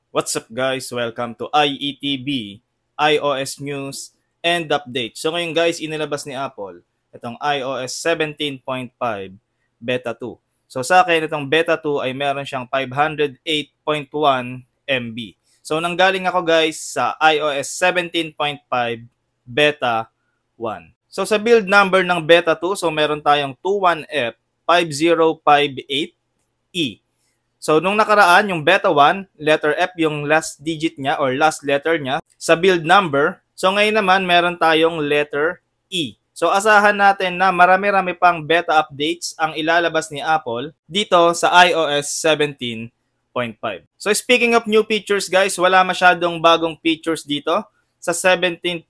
What's up guys? Welcome to IETB, iOS News and Update. So ngayon guys, inilabas ni Apple itong iOS 17.5 Beta 2. So sa akin, itong Beta 2 ay meron siyang 508.1 MB. So nanggaling ako guys sa iOS 17.5 Beta 1. So sa build number ng Beta 2, so meron tayong 21F5058E. So, nung nakaraan, yung Beta 1, letter F yung last digit niya or last letter niya sa build number. So, ngayon naman, meron tayong letter E. So, asahan natin na marami-rami pang beta updates ang ilalabas ni Apple dito sa iOS 17.5. So, speaking of new features, guys, wala masyadong bagong features dito sa 17.5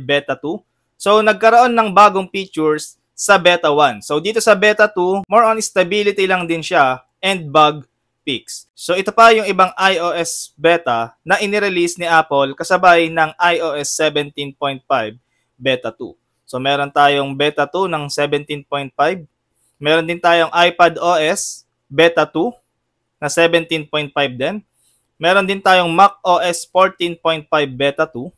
Beta 2. So, nagkaroon ng bagong features sa Beta 1. So, dito sa Beta 2, more on stability lang din siya and bug fix. So ito pa yung ibang iOS beta na inirelease ni Apple kasabay ng iOS 17.5 Beta 2. So meron tayong Beta 2 ng 17.5. Meron din tayong iPadOS Beta 2 na 17.5 din. Meron din tayong macOS 14.5 Beta 2.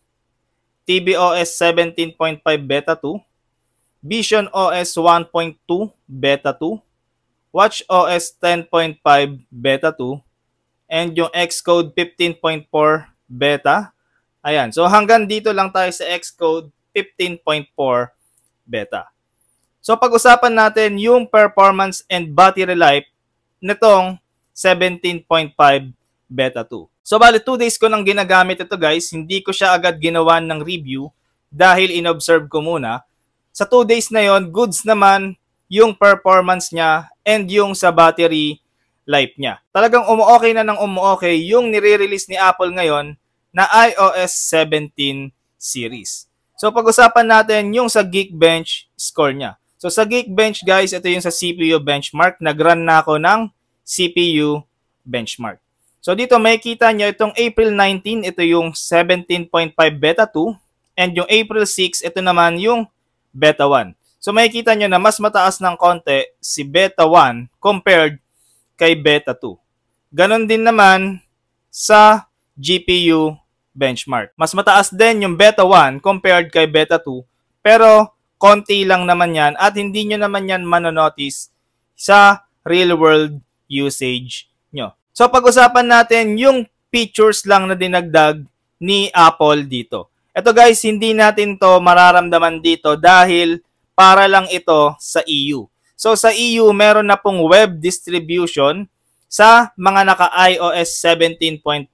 tvOS 17.5 Beta 2. visionOS 1.2 Beta 2. watchOS 10.5 Beta 2, and yung Xcode 15.4 Beta. Ayan, so hanggang dito lang tayo sa Xcode 15.4 Beta. So pag-usapan natin yung performance and battery life nitong 17.5 Beta 2. So bali 2 days ko nang ginagamit ito guys, hindi ko siya agad ginawa ng review dahil inobserve ko muna. Sa 2 days na yon, goods naman yung performance niya and yung sa battery life niya. Talagang umu-okay na ng umu-okay yung nire-release ni Apple ngayon na iOS 17 series. So pag-usapan natin yung sa Geekbench score niya. So sa Geekbench guys, ito yung sa CPU benchmark. Nag-run na ako ng CPU benchmark. So dito makikita nyo itong April 19, ito yung 17.5 Beta 2. And yung April 6, ito naman yung Beta 1. So makikita nyo na mas mataas ng konti si Beta 1 compared kay Beta 2. Ganon din naman sa GPU benchmark. Mas mataas din yung Beta 1 compared kay Beta 2. Pero konti lang naman yan at hindi nyo naman yan manonotice sa real world usage nyo. So pag-usapan natin yung features lang na dinagdag ni Apple dito. Ito guys, hindi natin to mararamdaman dito dahil para lang ito sa EU. So sa EU, meron na pong web distribution sa mga naka-iOS 17.5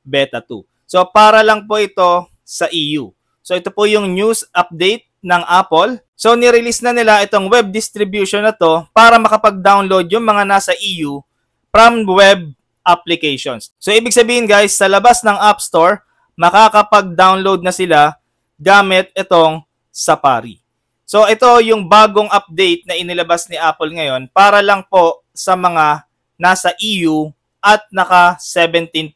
Beta 2. So para lang po ito sa EU. So ito po yung news update ng Apple. So nirelease na nila itong web distribution na to para makapag-download yung mga nasa EU from web applications. So ibig sabihin guys, sa labas ng App Store, makakapag-download na sila gamit itong Safari. So ito yung bagong update na inilabas ni Apple ngayon para lang po sa mga nasa EU at naka 17.5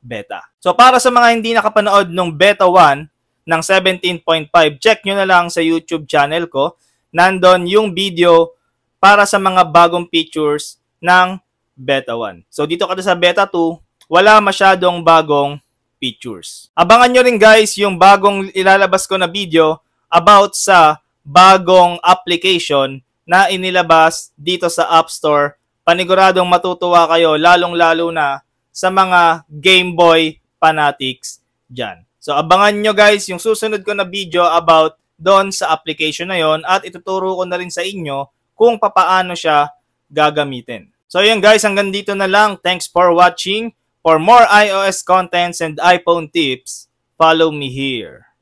beta. So para sa mga hindi nakapanood nung Beta 1 ng 17.5, check nyo na lang sa YouTube channel ko. Nandun yung video para sa mga bagong features ng Beta 1. So dito kada sa Beta 2, wala masyadong bagong features. Abangan nyo rin guys yung bagong ilalabas ko na video about sa bagong application na inilabas dito sa App Store. Paniguradong matutuwa kayo, lalong-lalo na sa mga Game Boy fanatics dyan. So abangan nyo guys yung susunod ko na video about doon sa application na yon at ituturo ko na rin sa inyo kung papaano siya gagamitin. So yun guys, hanggang dito na lang. Thanks for watching. For more iOS contents and iPhone tips, follow me here.